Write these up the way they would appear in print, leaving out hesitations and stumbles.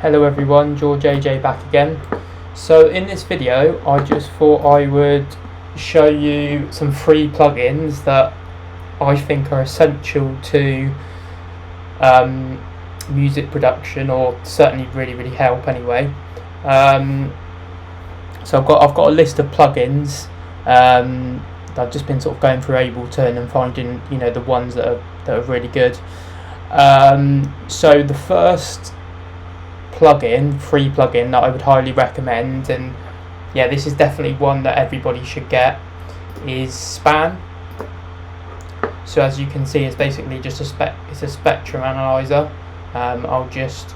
Hello everyone, George AJ back again. So in this video I just thought I would show you some free plugins that I think are essential to music production, or certainly really help anyway. So I've got a list of plugins that I've just been sort of going through Ableton and finding, you know, the ones that are really good. So the first free plugin that I would highly recommend, and yeah, this is definitely one that everybody should get, is Span. So as you can see, it's basically just it's a spectrum analyzer. I'll just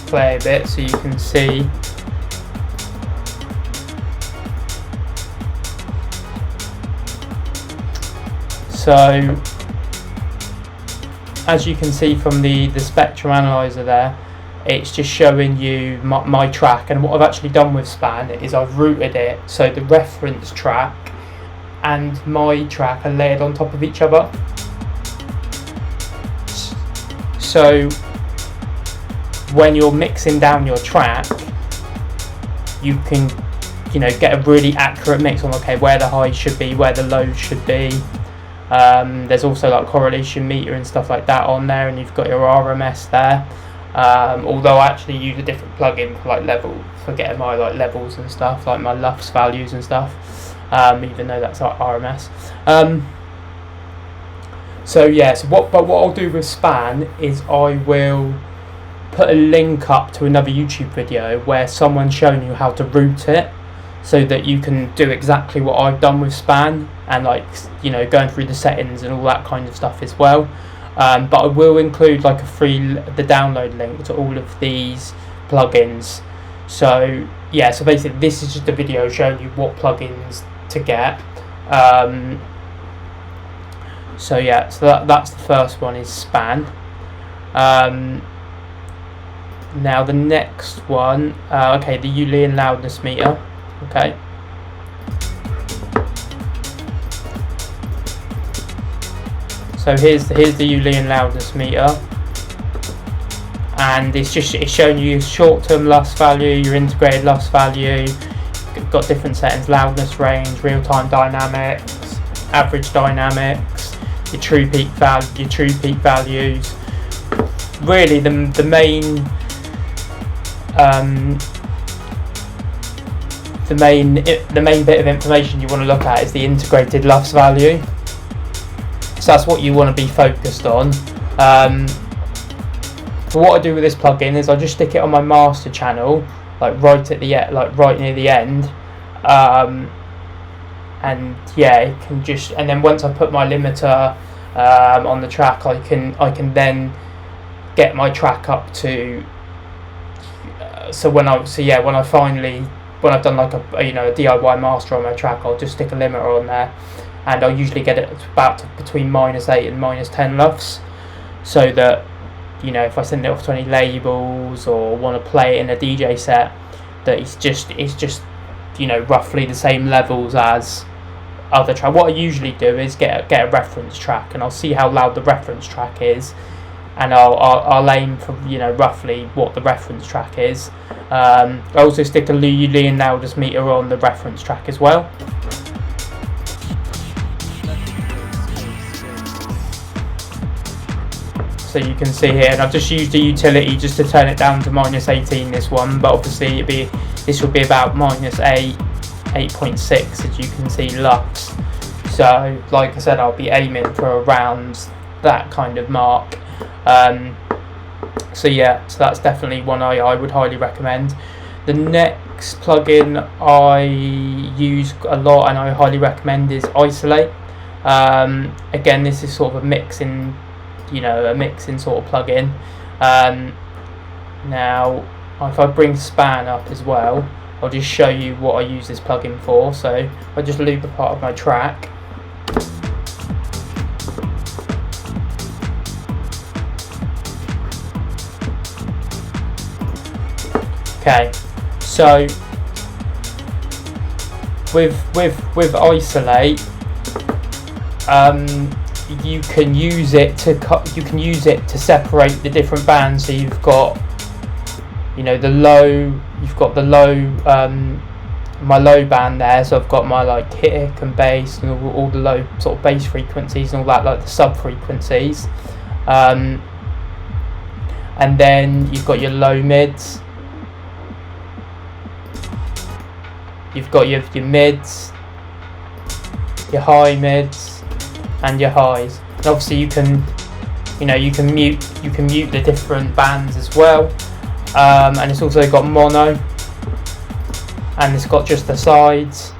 play a bit so you can see. So as you can see from the spectrum analyzer there, it's just showing you my track, and what I've actually done with Span is I've routed it so the reference track and my track are layered on top of each other. So when you're mixing down your track, you can, you know, get a really accurate mix on, okay, where the highs should be, where the lows should be. There's also like correlation meter and stuff like that on there, and you've got your RMS there. Although I actually use a different plugin for like getting my like levels and stuff, like my LUFS values and stuff, even though that's like RMS. So yeah, what I'll do with Span is I will put a link up to another YouTube video where someone's shown you how to route it, so that you can do exactly what I've done with Span, and like, you know, going through the settings and all that kind of stuff as well. But I will include like the download link to all of these plugins. So yeah, so basically this is just a video showing you what plugins to get. So yeah, so that's the first one, is Span. Now the next one, okay, the Youlean loudness meter. Okay. So here's the Youlean loudness meter, and it's showing you short-term LUFS value, your integrated LUFS value. You've got different settings: loudness range, real-time dynamics, average dynamics, your true peak values. Really, the main bit of information you want to look at is the integrated LUFS value. So that's what you want to be focused on. So what I do with this plugin is I just stick it on my master channel, like right near the end, and yeah, it can just, and then once I put my limiter on the track, I can then get my track up to. When I've done like a DIY master on my track, I'll just stick a limiter on there, and I'll usually get it about between -8 and -10 LUFS, so that, you know, if I send it off to any labels or want to play it in a DJ set, that it's just you know, roughly the same levels as other track. What I usually do is get a reference track, and I'll see how loud the reference track is, and I'll aim for, you know, roughly what the reference track is. I also stick a Youlean loudness meter on the reference track as well. So you can see here, and I've just used a utility just to turn it down to -18, this one, but obviously this will be about -8, 8.6, as you can see, LUFS. So like I said, I'll be aiming for around that kind of mark. So yeah, so that's definitely one I would highly recommend. The next plugin I use a lot and I highly recommend is Isolate. Again, this is sort of a mixing sort of plugin. Now if I bring Span up as well, I'll just show you what I use this plugin for. So I just loop a part of my track. Okay, so with Isolate, you can use it to separate the different bands. So you've got, the low. You've got the low, my low band there. So I've got my like kick and bass and all the low sort of bass frequencies and all that, like the sub frequencies. And then you've got your low mids. You've got your mids, your high mids, and your highs. And obviously you can mute the different bands as well. And it's also got mono, and it's got just the sides,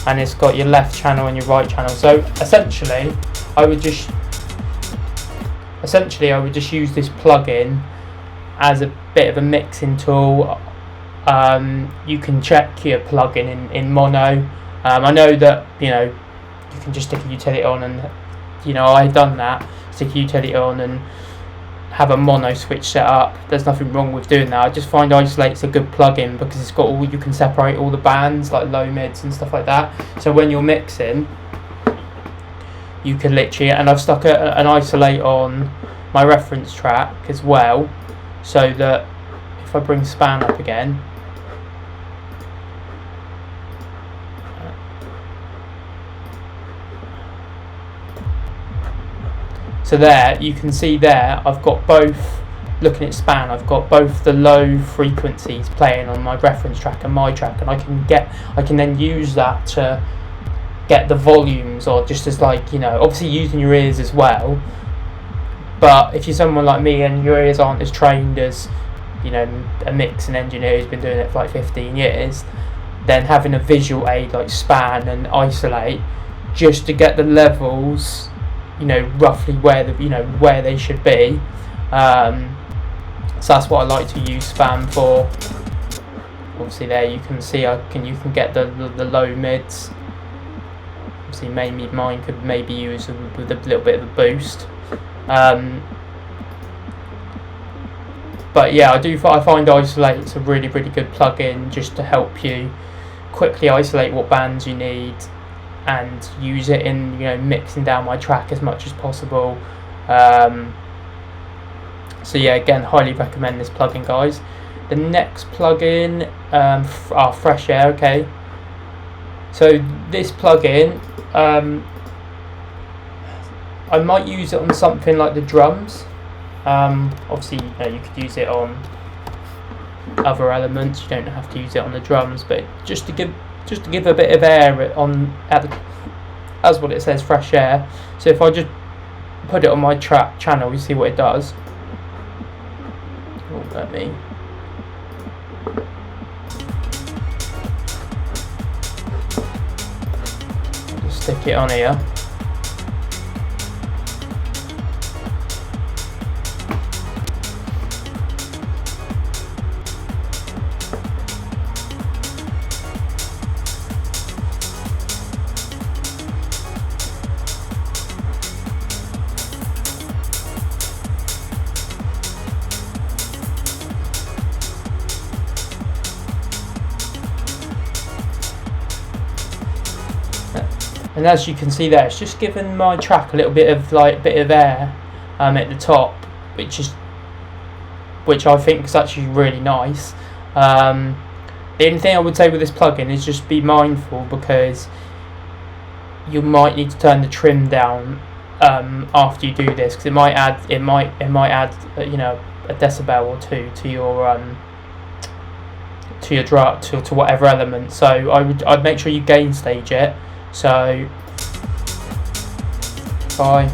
and it's got your left channel and your right channel. So essentially I would just use this plugin as a bit of a mixing tool. You can check your plugin in mono. I know that you can just stick a utility on, and I've done that, stick a utility on and have a mono switch set up. There's nothing wrong with doing that. I just find Isolate's a good plugin because it's got you can separate all the bands, like low mids and stuff like that. So when you're mixing, you can literally, and I've stuck an Isolate on my reference track as well, so that if I bring span up again, so there you can see there I've got both, looking at span, I've got both the low frequencies playing on my reference track and my track, and I can then use that to get the volumes, or just as obviously using your ears as well. But if you're someone like me and your ears aren't as trained as a mixing engineer who's been doing it for like 15 years, then having a visual aid like span and Isolate just to get the levels roughly where they should be. So that's what I like to use span for. Obviously there you can see you can get the low mids. Obviously maybe mine could maybe use with a little bit of a boost. But yeah, I find Isolate's a really good plugin just to help you quickly isolate what bands you need and use it in mixing down my track as much as possible. So yeah, again, highly recommend this plugin, guys. The next plugin, Fresh Air. Okay, so this plugin, I might use it on something like the drums. Obviously, you could use it on other elements. You don't have to use it on the drums, but just to give a bit of air as what it says, fresh air. So if I just put it on my track channel, you see what it does. Oh, let me. I'll just stick it on here. And as you can see there, it's just giving my track a little bit of air at the top, which I think is actually really nice. The only thing I would say with this plugin is just be mindful, because you might need to turn the trim down after you do this, because it might add a decibel or two to your to whatever element. So I'd make sure you gain stage it. So bye.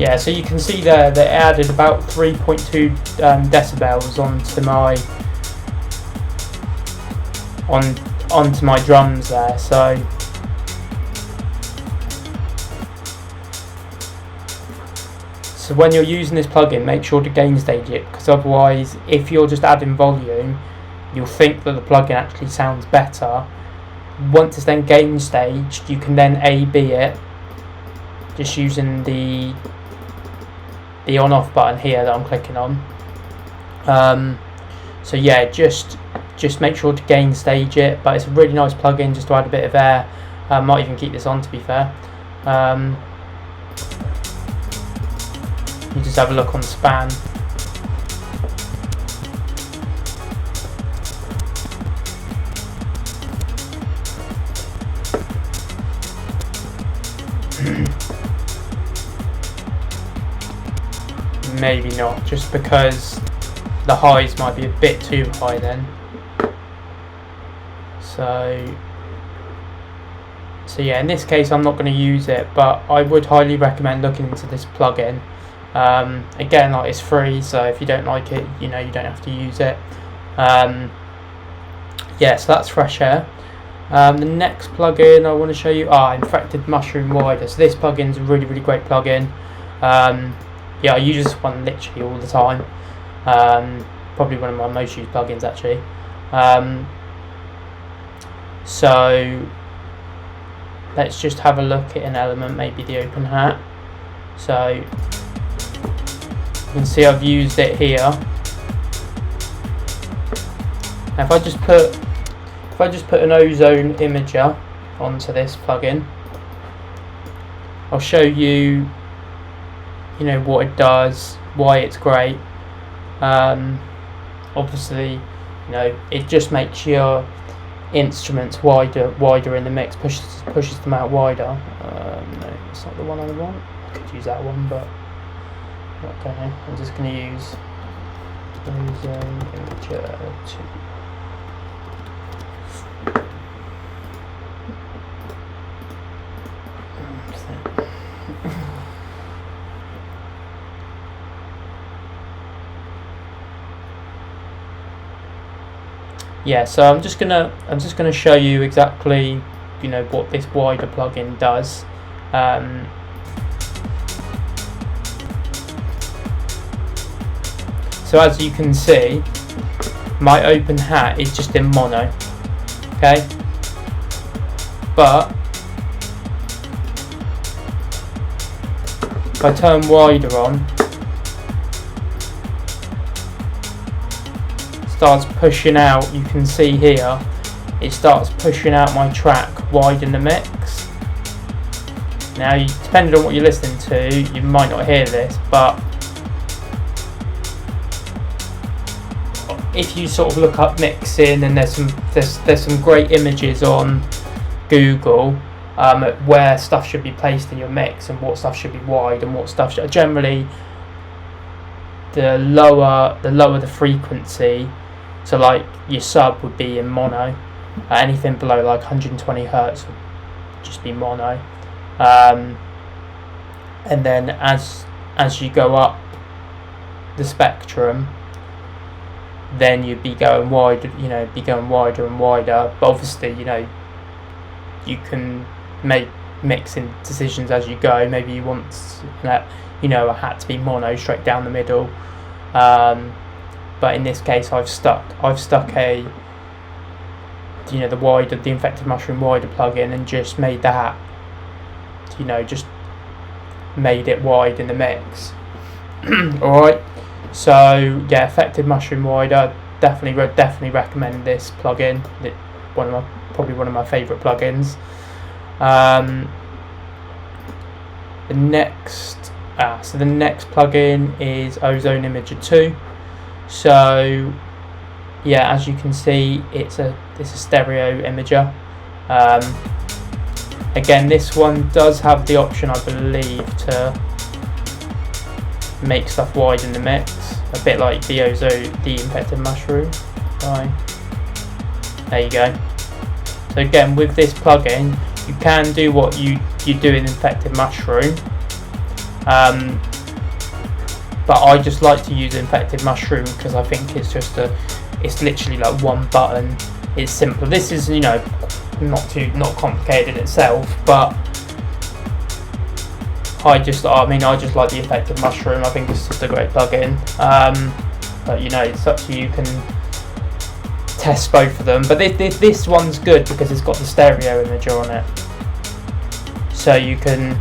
yeah, so you can see there that it added about 3.2 decibels onto my drums there. So when you're using this plugin, make sure to gain stage it, because otherwise, if you're just adding volume, you'll think that the plugin actually sounds better. Once it's then gain staged, you can then A/B it, just using the on-off button here that I'm clicking on. So yeah, just make sure to gain stage it. But it's a really nice plugin just to add a bit of air. I might even keep this on, to be fair. You just have a look on span. Maybe not, just because the highs might be a bit too high then. So yeah, in this case I'm not going to use it, but I would highly recommend looking into this plugin. Again, like, it's free, so if you don't like it, you know, you don't have to use it. Yeah, so that's Fresh Air. The next plugin I want to show you, Infected Mushroom Wider. So this plugin's a really, really great plugin. Yeah, I use this one literally all the time. Probably one of my most used plugins, actually. So let's just have a look at an element, maybe the open hat. So you can see I've used it here. Now if I just put an Ozone Imager onto this plugin, I'll show you, you know, what it does, why it's great. Obviously, you know, it just makes your instruments wider in the mix, pushes them out wider. No, it's not the one I want. I could use that one, but okay. I'm just going to use Ozone Imager 2. Yeah, so I'm just gonna show you exactly, you know, what this wider plugin does. So as you can see, my open hat is just in mono. Okay, but if I turn wider on, starts pushing out, you can see here, it starts pushing out my track wide in the mix. Now, depending on what you're listening to, you might not hear this, but if you sort of look up mixing, and there's some great images on Google where stuff should be placed in your mix, and what stuff should be wide and what stuff should, generally the lower the frequency. So like your sub would be in mono, anything below like 120 hertz would just be mono, and then as you go up the spectrum, then you'd be going wider, you know, wider and wider. But obviously, you know, you can make mixing decisions as you go. Maybe you want that, you know, a hat to be mono straight down the middle. But in this case, I've stuck a, you know, the Infected Mushroom Wider plugin, and just made that, you know, just made it wide in the mix. All right. So yeah, Infected Mushroom Wider, definitely recommend this plugin. Probably one of my favourite plugins. The next plugin is Ozone Imager 2. So yeah, as you can see, it's a stereo imager. Again, this one does have the option, I believe, to make stuff wide in the mix, a bit like the Infected Mushroom. Right, there you go. So again, with this plugin, you can do what you do in Infected Mushroom. but I just like to use Infected Mushroom because I think it's just it's literally like one button. It's simple. This is, you know, not complicated in itself, but I just like the Infected Mushroom. I think it's just a great plugin. But you know, it's up to you. You can test both of them, but this one's good because it's got the stereo imager on it, so you can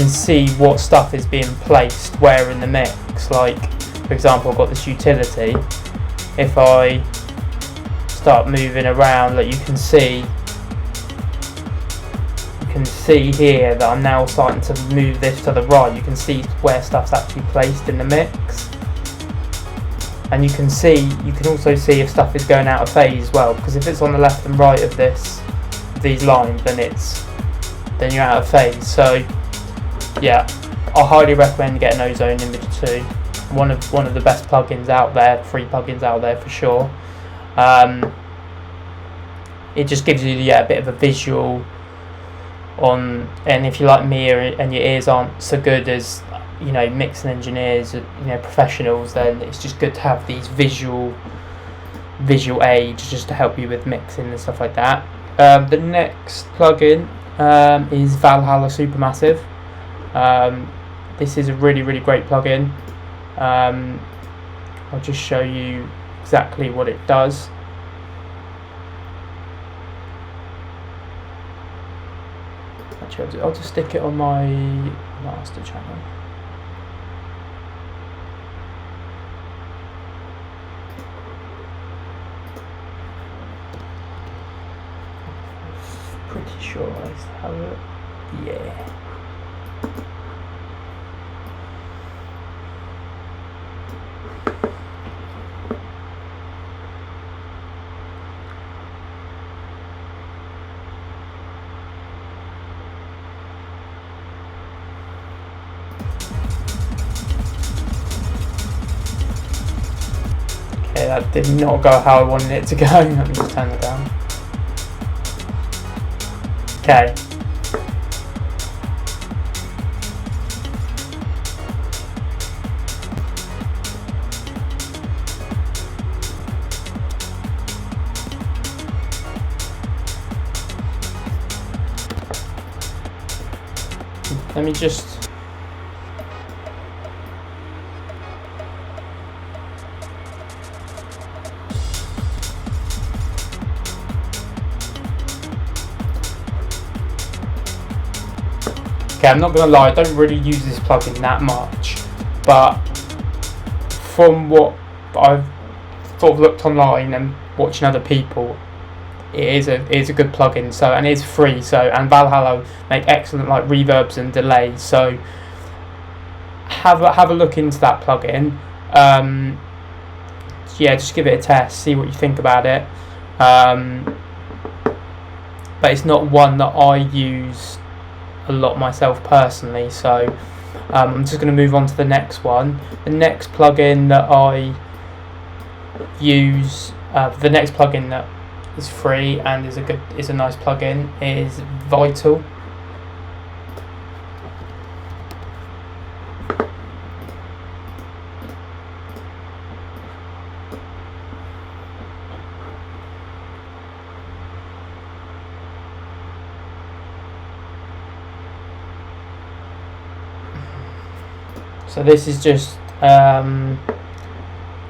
see what stuff is being placed where in the mix. Like, for example, I've got this utility. If I start moving around, like, you can see here that I'm now starting to move this to the right. You can see where stuff's actually placed in the mix, and you can also see if stuff is going out of phase as well, because if it's on the left and right of these lines, then you're out of phase. So yeah, I highly recommend getting Ozone Imager 2. One of the best plugins out there, free plugins out there for sure. It just gives you a bit of a visual on, and if you're like me and your ears aren't so good as, you know, mixing engineers, you know, professionals, then it's just good to have these visual aids just to help you with mixing and stuff like that. The next plugin is Valhalla Supermassive. This is a really great plugin. I'll just show you exactly what it does. Actually, I'll just stick it on my master channel. Pretty sure I have it. Yeah. Okay, that did not go how I wanted it to go. Let me just turn it down. Okay. Let me just... Okay, I'm not going to lie, I don't really use this plugin that much, but from what I've sort of looked online and watching other people, it is a good plugin. So, and it's free. So, and Valhalla make excellent like reverbs and delays. So, have a look into that plugin. Yeah, just give it a test, see what you think about it. But it's not one that I use a lot myself personally. So, I'm just going to move on to the next one. The next plugin that I use, the next plugin that is free and is a nice plugin is Vital. So this is just a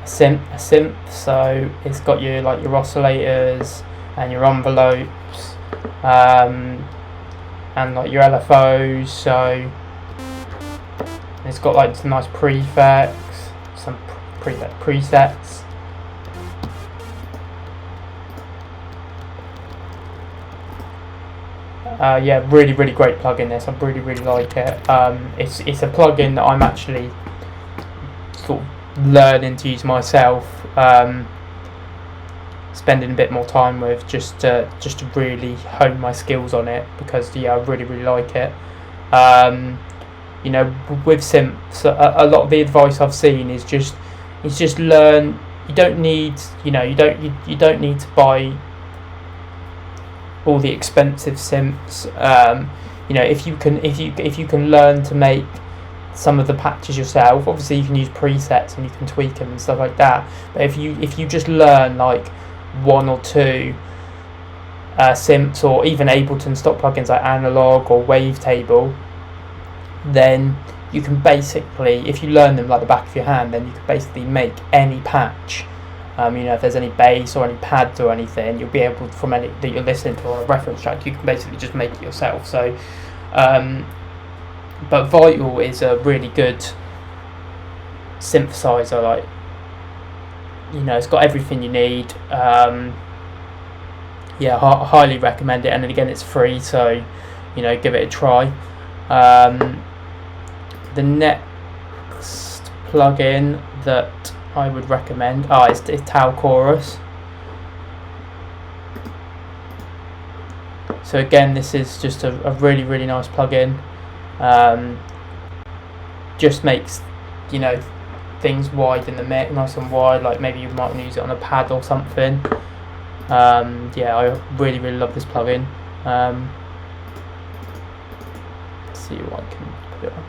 synth, so it's got your oscillators and your envelopes, and like your LFOs. So it's got like some nice prefix, some presets. Yeah, really great plugin. This, I really like it. It's a plugin that I'm actually sort of learning to use myself, spending a bit more time with, just to really hone my skills on it, because yeah, I really like it. You know, with synths, a lot of the advice I've seen is just learn. You don't need, you don't need to buy all the expensive synths. You know, if you can learn to make some of the patches yourself. Obviously you can use presets and you can tweak them and stuff like that, but if you just learn like one or two synths, or even Ableton stock plugins like Analog or Wavetable, then you can basically, if you learn them like the back of your hand, then you can basically make any patch. If there's any bass or any pads or anything, you'll be able, from any that you're listening to on a reference track, you can basically just make it yourself. So but Vital is a really good synthesizer. Like, it's got everything you need. Highly recommend it, and then again it's free, so give it a try. The next plugin that I would recommend is Tal Chorus. So again, this is just a really, really nice plugin. Just makes things wide in the mix, nice and wide, like maybe you might use it on a pad or something. I really, really love this plugin. Let's see what I can put it on.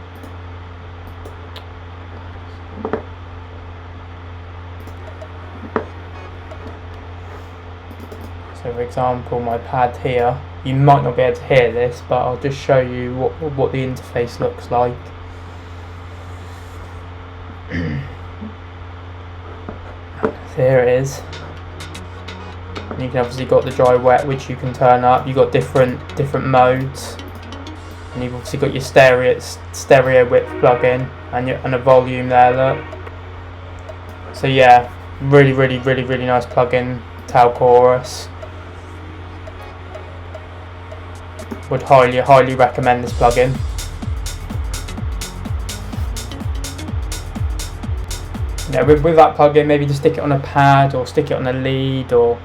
So for example, my pad here, you might not be able to hear this, but I'll just show you what the interface looks like. So here it is. And you can obviously got the dry wet, which you can turn up. You've got different modes, and you've obviously got your stereo width plugin and a volume there. Look. So yeah, really, really, really, really nice plugin, Tal Chorus. Would highly, highly recommend this plugin. With that plugin, maybe just stick it on a pad or stick it on a lead, or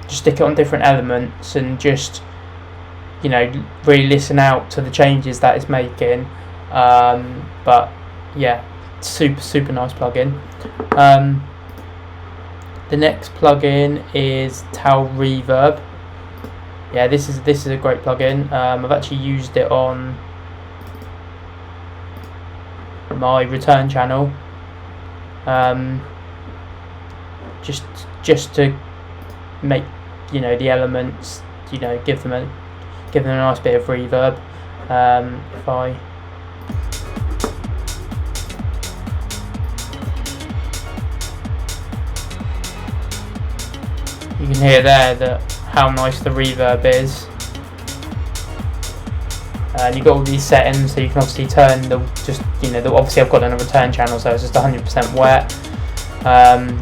just stick it on different elements and just really listen out to the changes that it's making. But yeah, super, super nice plugin. The next plugin is Tal Reverb. Yeah, this is a great plugin. I've actually used it on my return channel, just to make the elements, give them a nice bit of reverb. You can hear there how nice the reverb is, and you've got all these settings, so you can obviously turn obviously I've got on a return channel, so it's just 100% wet.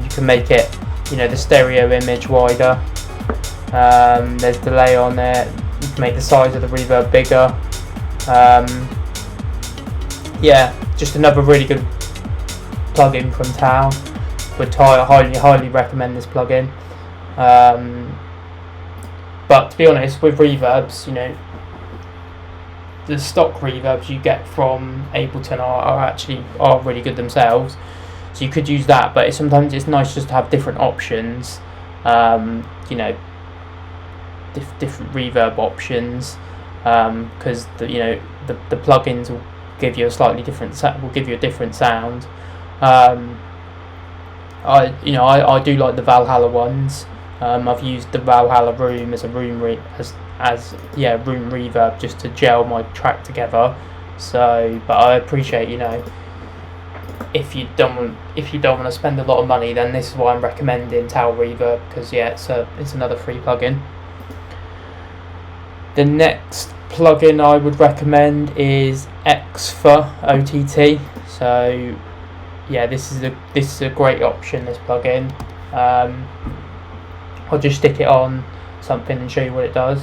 You can make it, the stereo image wider. There's delay on it. You can make the size of the reverb bigger. Just another really good plugin from Tal. Would highly, highly recommend this plugin. But to be honest, with reverbs, the stock reverbs you get from Ableton are really good themselves. So you could use that, but sometimes it's nice just to have different options. Different reverb options, because the plugins will give you a slightly different a different sound. I do like the Valhalla ones. I've used the Valhalla Room as a room reverb just to gel my track together. So, but I appreciate, if you don't want to spend a lot of money, then this is why I'm recommending Tal Reverb, because it's another free plugin. The next plugin I would recommend is Xfer OTT. So yeah, this is a great option, this plugin. I'll just stick it on something and show you what it does.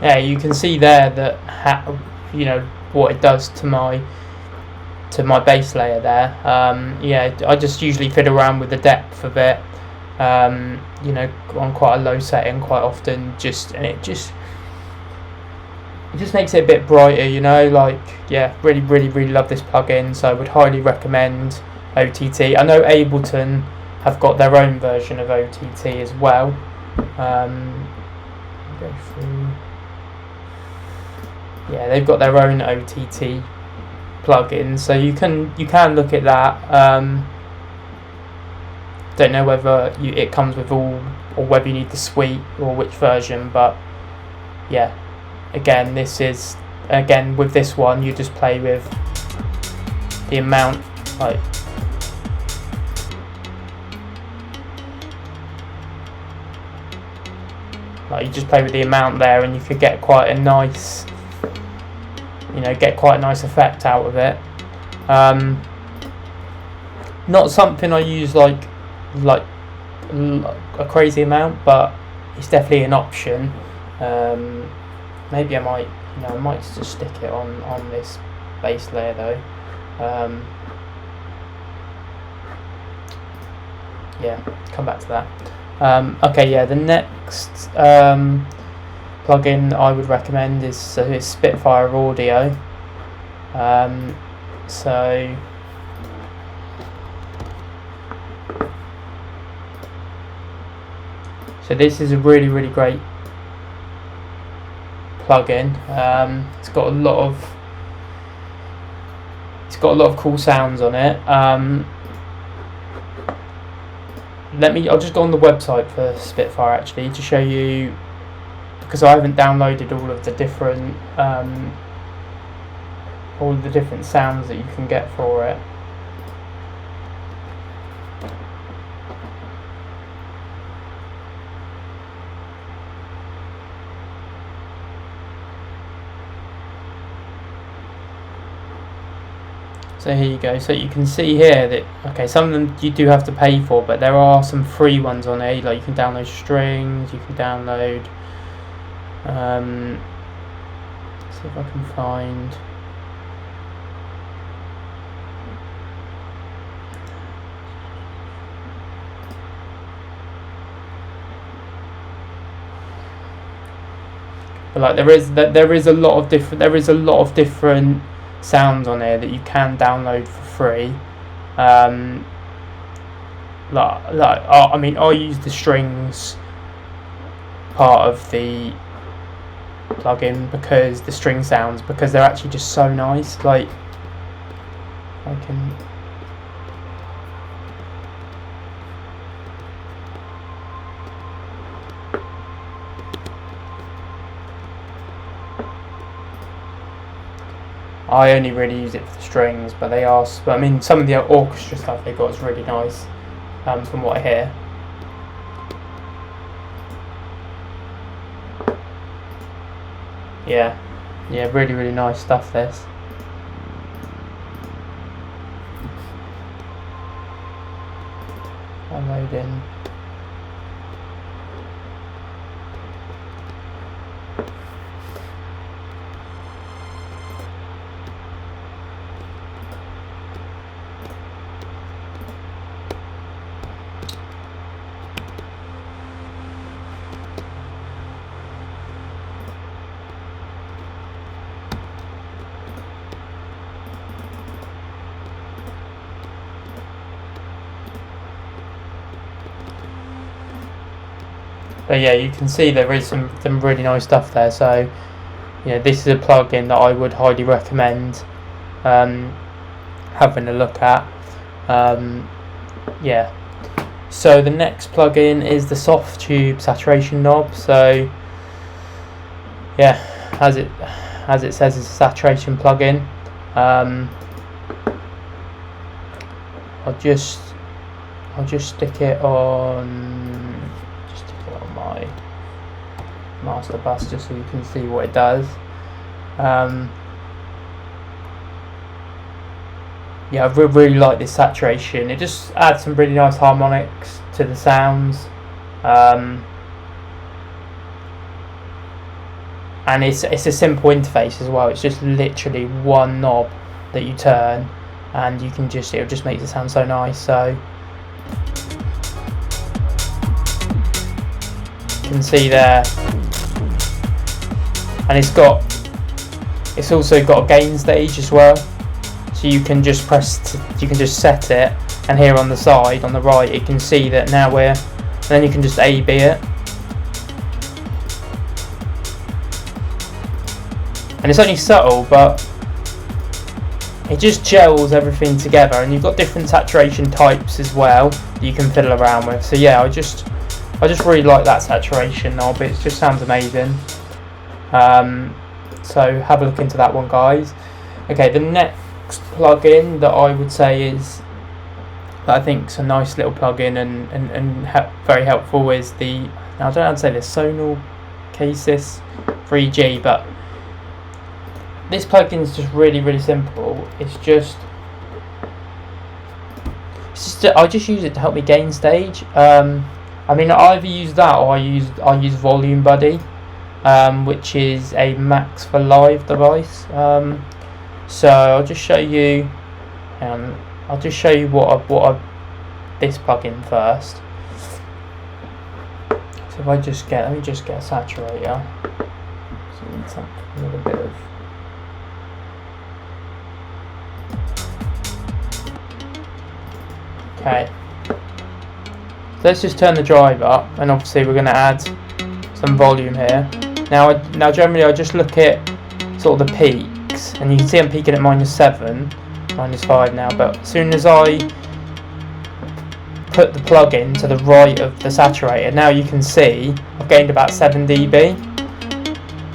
yeah, you can see there that you know what it does to my bass layer there. Yeah, I just usually fiddle around with the depth of it, you know, on quite a low setting quite often, and it just makes it a bit brighter, you know. Like, yeah, really love this plugin, so I would highly recommend OTT. I know Ableton have got their own version of OTT as well. Go through. Yeah, they've got their own OTT plugin, so you can look at that. Don't know whether it comes with all, or whether you need the suite or which version, but yeah, again, with this one you just play with the amount, like, you just play with the amount there, and you could get quite a nice, effect out of it. Not something I use like a crazy amount, but it's definitely an option. Maybe I might just stick it on this bass layer though. Yeah, come back to that. Okay, yeah, the next plugin I would recommend is Spitfire Audio. So this is a really great plugin. It's got a lot of cool sounds on it. I'll just go on the website for Spitfire actually to show you, because I haven't downloaded all of the different sounds that you can get for it. So here you go. So you can see here that some of them you do have to pay for, but there are some free ones on there. Like, you can download strings, you can download. See if I can find. But like there is a lot of different sounds on there that you can download for free. I mean, I use the strings part of the plugin because the string sounds, because they're actually just so nice. Like, I only really use it for the strings, but I mean, some of the orchestra stuff they got is really nice, from what I hear. Yeah, really nice stuff, this. Downloading. But yeah, you can see there is some really nice stuff there. So, this is a plugin that I would highly recommend having a look at. Yeah. So the next plugin is the Softube saturation knob. So yeah, as it says, it's a saturation plugin. I'll just stick it on my master bus just so you can see what it does. Yeah, I really like this saturation. It just adds some really nice harmonics to the sounds, and it's a simple interface as well. It's just literally one knob that you turn, and you can just, it just makes it sound so nice. So you can see there, and it's also got a gain stage as well, so you can just you can just set it, and here on the side on the right you can see that now and then you can just A/B it, and it's only subtle, but it just gels everything together, and you've got different saturation types as well that you can fiddle around with. So yeah, I just really like that saturation knob. It just sounds amazing. So have a look into that one, guys. Okay, the next plugin that I would say is, that I think is a nice little plugin and very helpful is the, now I don't know how to say this, Sonalksis Freeg, but this plugin is just really simple. It's just I just use it to help me gain stage. I mean, I either use that or I use Volume Buddy, which is a Max for Live device. So I'll just show you. I'll just show you this plugin first. So if I just let me just get a saturator. So it's a little bit of. Okay, so let's just turn the drive up, and obviously we're going to add some volume here. Now generally I just look at sort of the peaks, and you can see I'm peaking at -7, -5 now, but as soon as I put the plug-in to the right of the saturator, now you can see I've gained about 7 dB.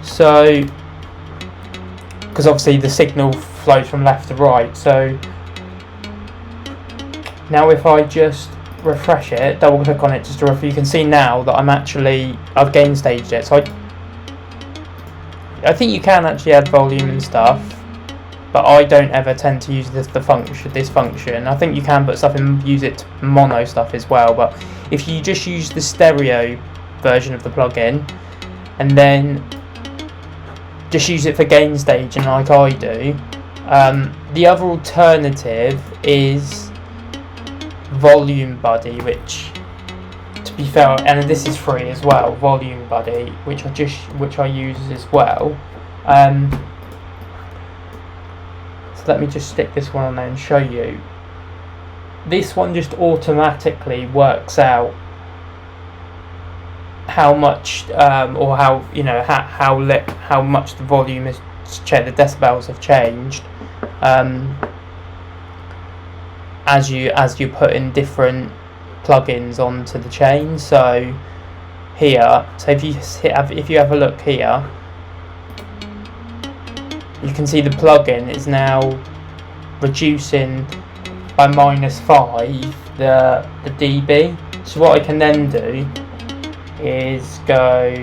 So, because obviously the signal flows from left to right, so now if I just refresh it, double click on it just to you can see now that I've gain staged it. So I think you can actually add volume and stuff, but I don't ever tend to use this function. I think you can put stuff in, use it to mono stuff as well, but if you just use the stereo version of the plugin and then just use it for gain staging like I do, the other alternative is Volume Buddy, which, to be fair, and this is free as well, Volume Buddy, which I use as well. So let me just stick this one on there and show you. This one just automatically works out how much, or how, you know, how much the volume is changed, the decibels have changed. As you put in different plugins onto the chain. So here, so if you have a look here, you can see the plugin is now reducing by -5 the dB. So what I can then do is go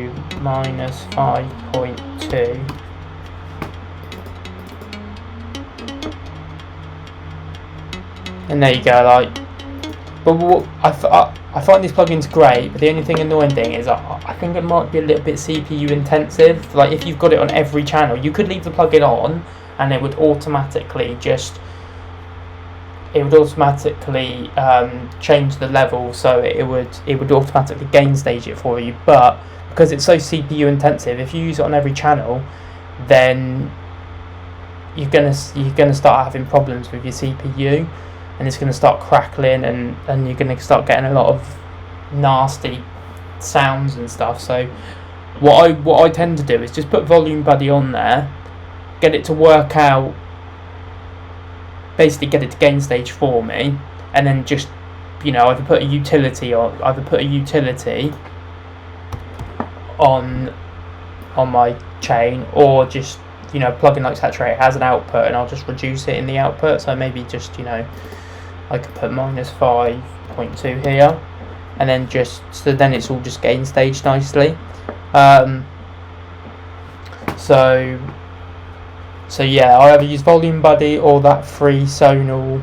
-5.2. And there you go, like. But what I find this plugin's great, but the only annoying thing is I think it might be a little bit CPU intensive. Like if you've got it on every channel, you could leave the plugin on, and it would automatically change the level, so it would automatically gain stage it for you. But because it's so CPU intensive, if you use it on every channel, then you're gonna start having problems with your CPU. And it's going to start crackling, and you're going to start getting a lot of nasty sounds and stuff. So what I tend to do is just put Volume Buddy on there, get it to work out, basically get it to gain stage for me, and then just, you know, either put a utility on my chain, or just, you know, plugin like Saturator has an output, and I'll just reduce it in the output. So maybe just, you know, I could put -5.2 here, and then so then it's all just gain staged nicely. So yeah, I either use Volume Buddy or that free Sonalksis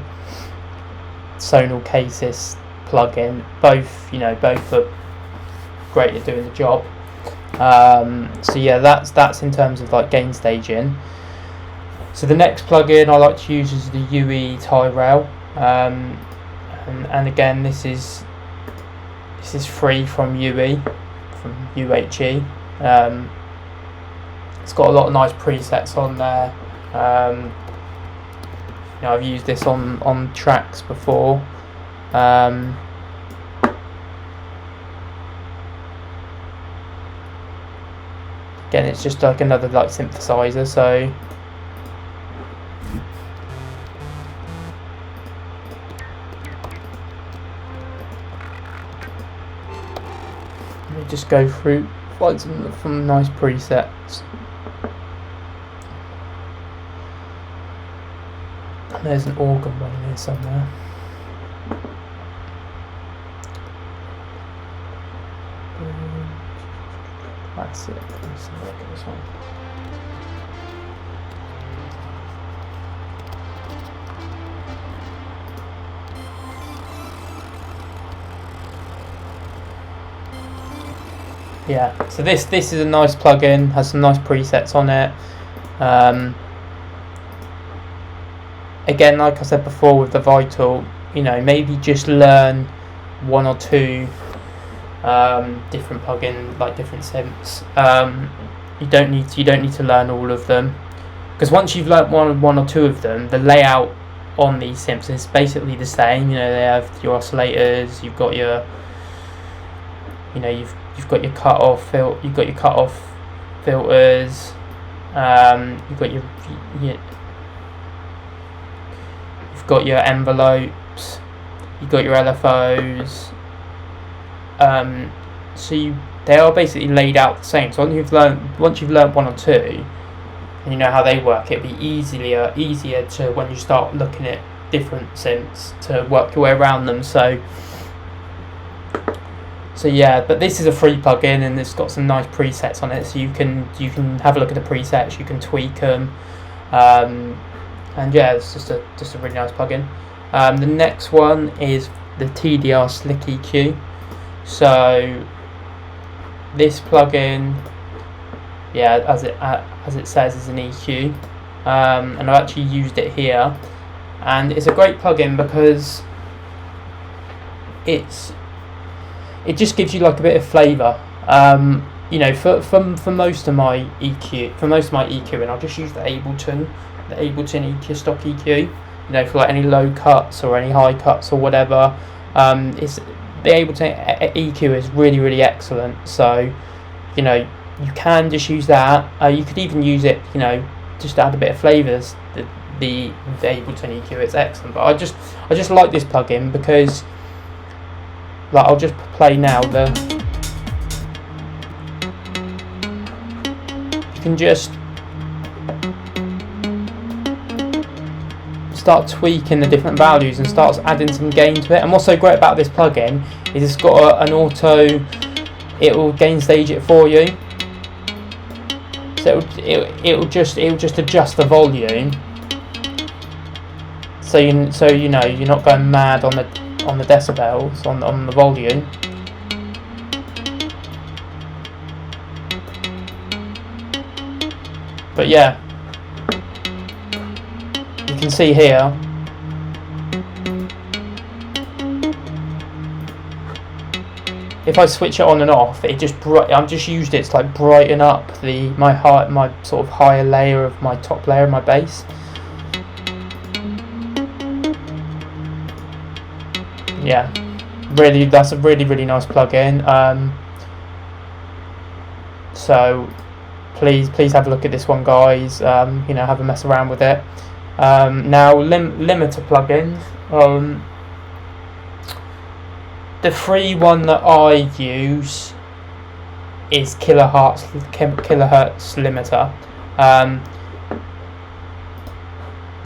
plugin. Both are great at doing the job. So yeah, that's in terms of like gain staging. So the next plugin I like to use is the Youlean Tyrell, and again this is free from Youlean, from UHE. It's got a lot of nice presets on there. You know, I've used this on tracks before. Again, it's just like another like synthesizer, so let me just go through, find some nice presets. And there's an organ one in here somewhere. That's it. Let's have a look at this one. Yeah, so this is a nice plugin, has some nice presets on it. Again, like I said before with the Vital, you know, maybe just learn one or two different plugin, like different synths. You don't need to learn all of them, because once you've learnt one or two of them, the layout on these synths is basically the same. You know, they have your oscillators, you've got your, you know, you've got your cutoff filters, you've got your envelopes, you've got your LFOs. So they are basically laid out the same. So once you've learned one or two, and you know how they work, it'll be easier to, when you start looking at different synths, to work your way around them. So yeah, but this is a free plugin and it's got some nice presets on it, so you can have a look at the presets, you can tweak them, and yeah, it's just a really nice plugin. The next one is the TDR Slick EQ. So this plugin, yeah, as it says, is an EQ, and I've actually used it here, and it's a great plugin because it just gives you like a bit of flavour. You know, for most of my EQing, I'll just use the Ableton EQ, stock EQ. You know, for like any low cuts or any high cuts or whatever. The Ableton EQ is really excellent. So, you know, you can just use that. You could even use it, you know, just to add a bit of flavours. The Ableton EQ, it's excellent. But I just like this plugin because, like, I'll just play now. You can just start tweaking the different values and starts adding some gain to it. And what's so great about this plugin is it's got an auto, it will gain stage it for you, so it'll just adjust the volume, so you know you're not going mad on the decibels on the volume. But yeah, you can see here if I switch it on and off, it just I've just used it to like brighten up my sort of higher layer of my top layer of my bass. Yeah, really, that's a really nice plugin. So please have a look at this one, guys. You know, have a mess around with it. Now limiter plugins. The free one that I use is Kilohearts limiter.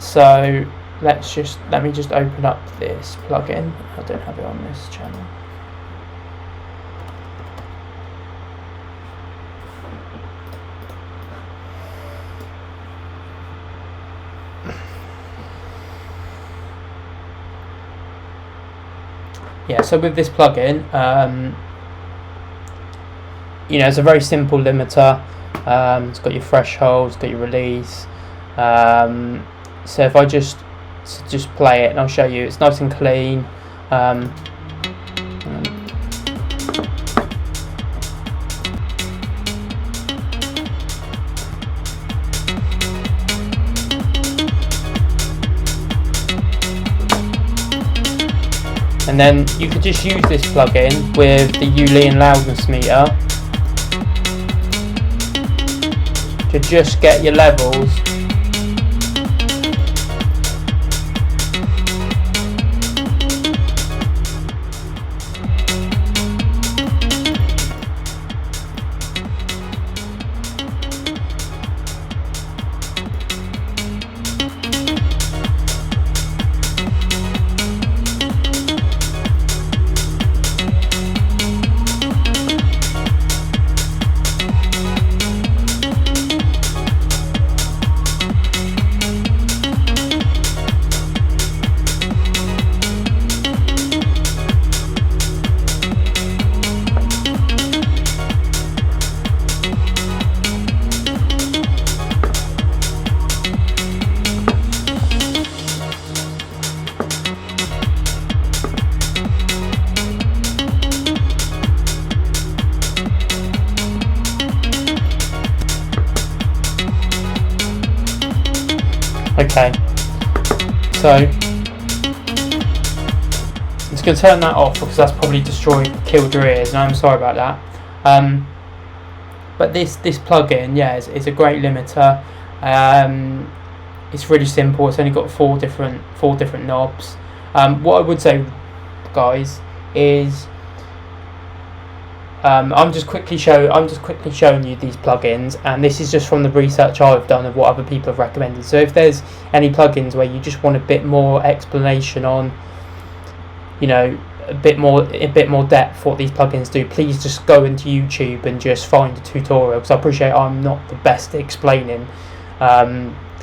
So let me just open up this plugin. I don't have it on this channel. Yeah, so with this plugin, you know, it's a very simple limiter. It's got your threshold, it's got your release. So if I just play it, and I'll show you, it's nice and clean. And then you could just use this plugin with the Youlean loudness meter to just get your levels. Okay, so I'm just going to turn that off because that's probably killed your ears, and I'm sorry about that. But this plugin, yeah, is a great limiter. It's really simple. It's only got four different knobs. What I would say, guys, is I'm just quickly showing you these plugins, and this is just from the research I've done of what other people have recommended. So if there's any plugins where you just want a bit more explanation on, you know, a bit more depth what these plugins do, please just go into YouTube and just find a tutorial, because I appreciate I'm not the best at explaining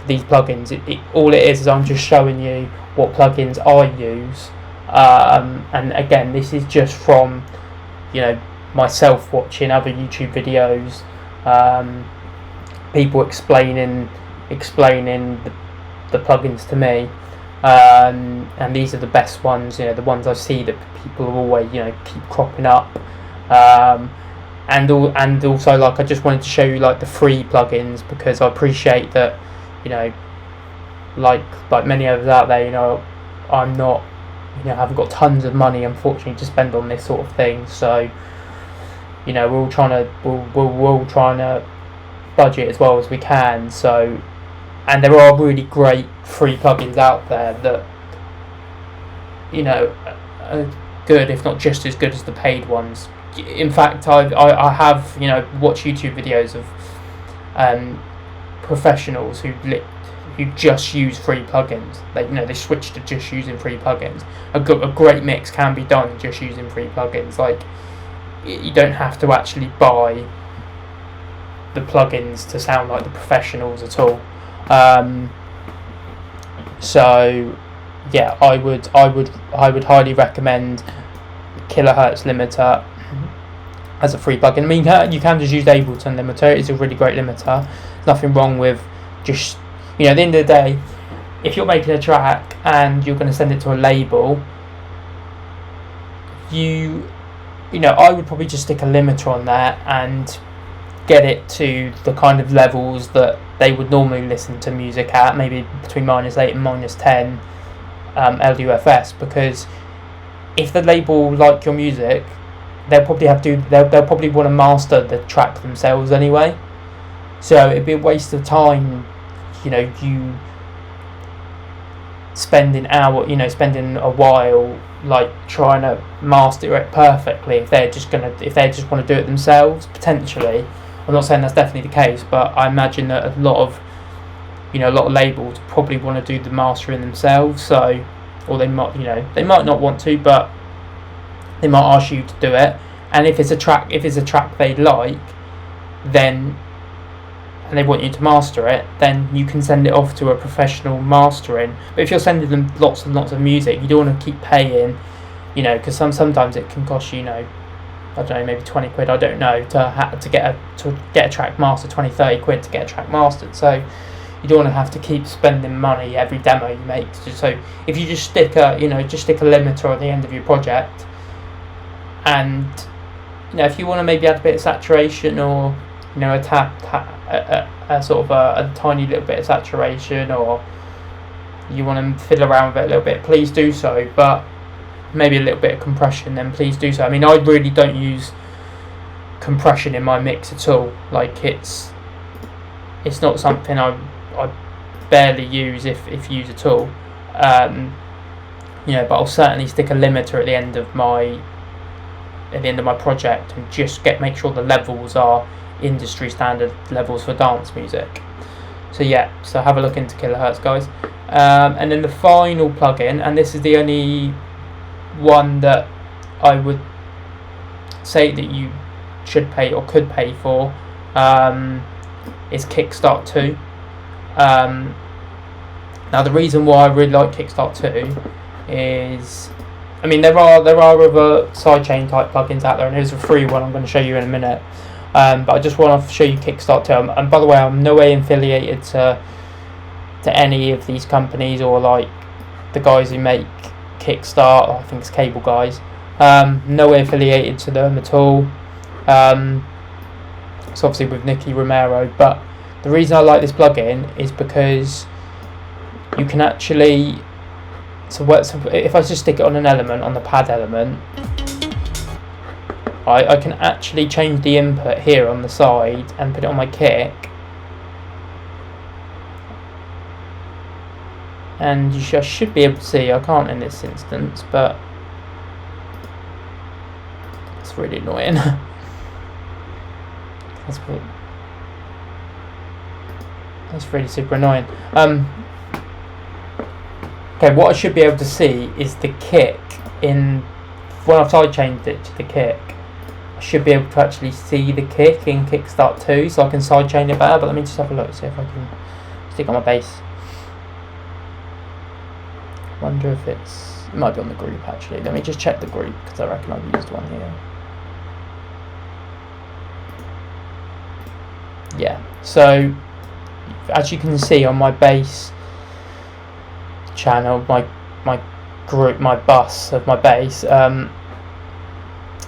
these plugins. All it is I'm just showing you what plugins I use, and again, this is just from, you know, myself watching other YouTube videos, people explaining the plugins to me, and these are the best ones, you know, the ones I see that people always, you know, keep cropping up, and also, like, I just wanted to show you, like, the free plugins, because I appreciate that, you know, like many others out there, you know, I'm not, you know, I haven't got tons of money, unfortunately, to spend on this sort of thing. So, you know, we're all trying to budget as well as we can. So, and there are really great free plugins out there that, you know, are good, if not just as good as the paid ones. In fact, I have, you know, watched YouTube videos of professionals who just use free plugins. They switch to just using free plugins. A great mix can be done just using free plugins. Like, you don't have to actually buy the plugins to sound like the professionals at all. So yeah, I would highly recommend Kilohearts limiter as a free plugin. I mean, you can just use Ableton limiter. It's a really great limiter. There's nothing wrong with just, you know, at the end of the day, if you're making a track and you're going to send it to a label, you know, I would probably just stick a limiter on there and get it to the kind of levels that they would normally listen to music at, maybe between -8 and -10 LUFS, because if the label like your music, they'll probably want to master the track themselves anyway. So it'd be a waste of time, you know, you spending a while, like, trying to master it perfectly if they just want to do it themselves. Potentially, I'm not saying that's definitely the case, but I imagine that a lot of labels probably want to do the mastering themselves. So, or they might not want to, but they might ask you to do it. And if it's a track they like, then, and they want you to master it, then you can send it off to a professional mastering. But if you're sending them lots and lots of music, you don't want to keep paying, you know, because sometimes it can cost you, you know, I don't know, maybe 20 quid, I don't know, to get a track mastered, 20-30 quid to get a track mastered. So you don't want to have to keep spending money every demo you make. So if you just stick a limiter at the end of your project, and if you want to maybe add a bit of saturation, or a sort of a tiny little bit of saturation, or you want to fiddle around with it a little bit, please do so. But maybe a little bit of compression, then please do so. I mean, I really don't use compression in my mix at all. Like, it's not something I barely use, if use at all. But I'll certainly stick a limiter at the end of my project, and just make sure the levels are industry standard levels for dance music. So have a look into Kilohearts, guys. And then the final plugin, and this is the only one that I would say that you should pay or could pay for, is Kickstart 2. Now the reason why I really like Kickstart 2 is, I mean, there are other sidechain type plugins out there, and here's a free one I'm going to show you in a minute. But I just want to show you Kickstart 2. And by the way, I'm no way affiliated to any of these companies, or like the guys who make Kickstart, I think it's Cable Guys. No way affiliated to them at all. It's obviously with Nicky Romero, but the reason I like this plugin is because you can actually, so if I just stick it on an element, on the pad element, I can actually change the input here on the side and put it on my kick, and you should be able to see. I can't in this instance, but it's really annoying. That's really super annoying. Okay, what I should be able to see is the kick when I've sidechained it to the kick. I should be able to actually see the kick in Kickstart 2, so I can sidechain it better. But let me just have a look, see if I can stick on my bass. Wonder if it might be on the group actually. Let me just check the group, because I reckon I've used one here. Yeah, so as you can see on my bass channel, my group, my bus of my bass,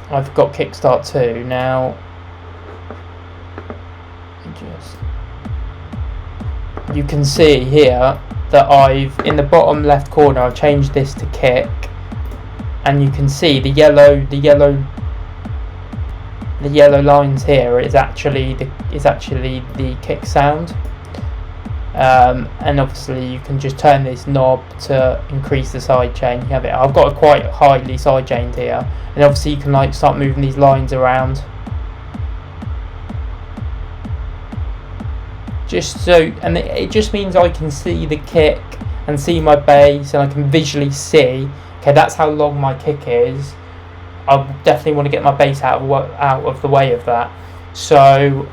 I've got Kickstart 2 now. You can see here that in the bottom left corner, I've changed this to kick, and you can see the yellow lines here is actually the kick sound. And obviously you can just turn this knob to increase the sidechain. You have it. I've got it quite highly sidechained here, and obviously you can start moving these lines around. And it just means I can see the kick and see my bass, and I can visually see, okay, that's how long my kick is. I definitely want to get my bass out of the way of that. So,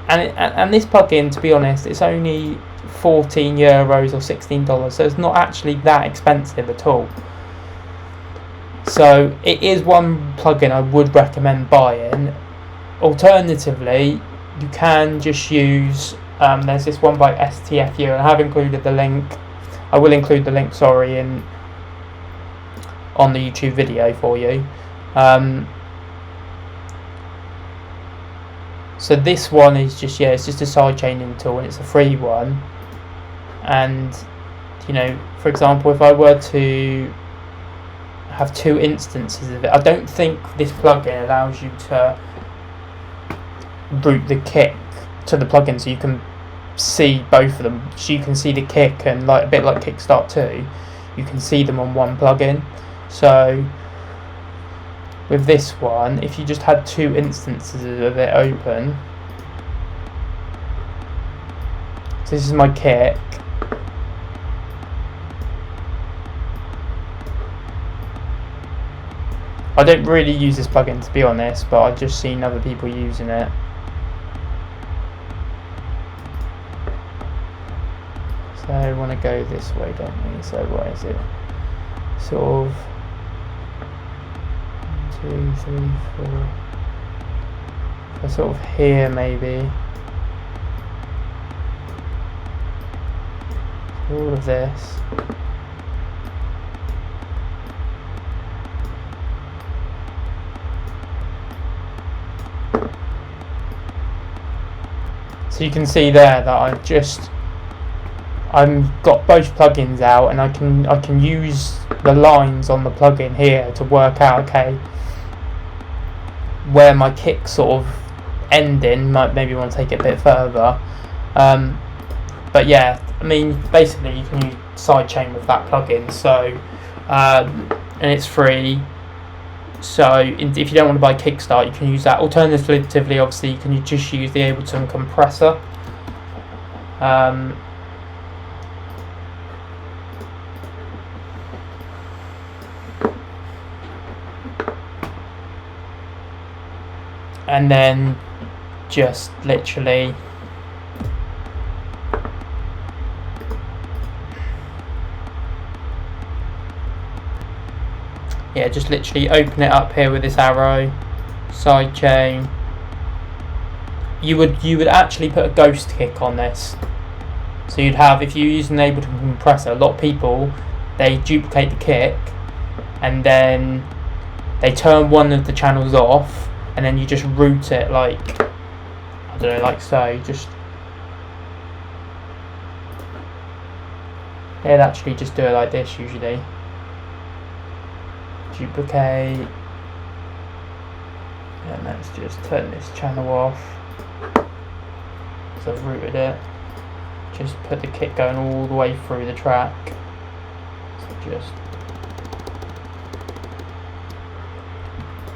and this plugin, to be honest, it's only €14 or $16, so it's not actually that expensive at all. So it is one plugin I would recommend buying. Alternatively, you can just use, there's this one by STFU, and I have included the link. I will include the link, sorry, on the YouTube video for you. So this one is just, it's just a sidechaining tool, and it's a free one. And for example, if I were to have 2 instances of it, I don't think this plugin allows you to route the kick to the plugin, so you can see both of them. So you can see the kick, and a bit like Kickstart 2, you can see them on one plugin. So with this one, if you just had 2 instances of it open, so this is my kick, I don't really use this plugin, to be honest, but I've just seen other people using it. So I want to go this way, don't we? So what is it? Sort of 2, 3, 4. So sort of here maybe. All of this. So you can see there that I've got both plugins out, and I can use the lines on the plugin here to work out, okay, where my kick's sort of ending. Might maybe want to take it a bit further, but yeah, I mean basically you can use sidechain with that plugin. So and it's free. So if you don't want to buy Kickstart, you can use that. Alternatively, obviously, you can just use the Ableton compressor. And then just literally just literally open it up here with this arrow, sidechain. You would actually put a ghost kick on this. So you'd have, if you use an Ableton compressor, a lot of people, they duplicate the kick and then they turn one of the channels off, and then you just route it like, I don't know, like so. Just they'd actually just do it like this usually. Duplicate, and let's just turn this channel off. So I've routed it. Just put the kick going all the way through the track. So just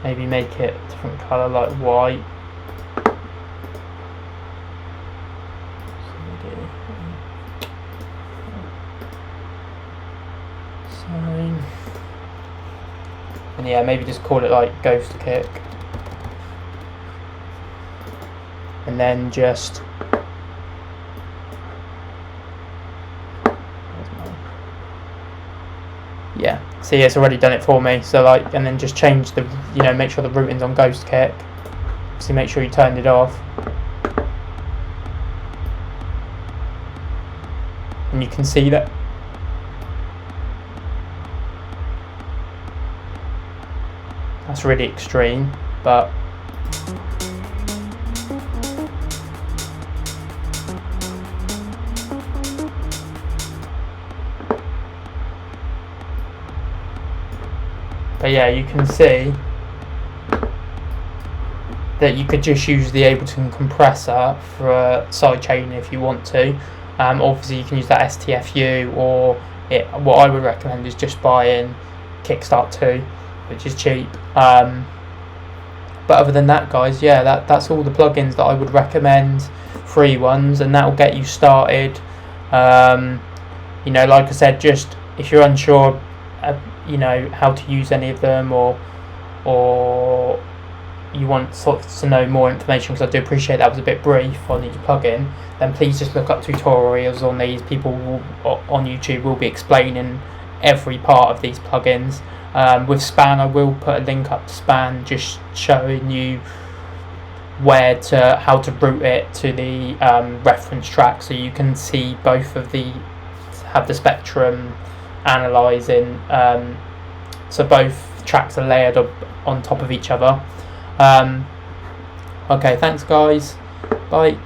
maybe make it a different colour, like white. So, and yeah, maybe just call it like ghost kick, and then just see, it's already done it for me. So like, and then just change the, make sure the routing's on ghost kick. So make sure you turned it off, and you can see that. That's really extreme, but yeah, you can see that you could just use the Ableton compressor for a sidechain if you want to. Obviously you can use that STFU, or what I would recommend is just buying Kickstart 2, which is cheap. But other than that, guys, yeah, that's all the plugins that I would recommend, free ones, and that will get you started. Like I said, just if you're unsure, how to use any of them, or you want sort of to know more information, because I do appreciate that was a bit brief on each plugin, then please just look up tutorials on these. People on YouTube will be explaining every part of these plugins. With Span, I will put a link up to Span, just showing you how to route it to the reference track, so you can see both of have the spectrum analysing, so both tracks are layered up on top of each other. Okay, thanks guys, bye.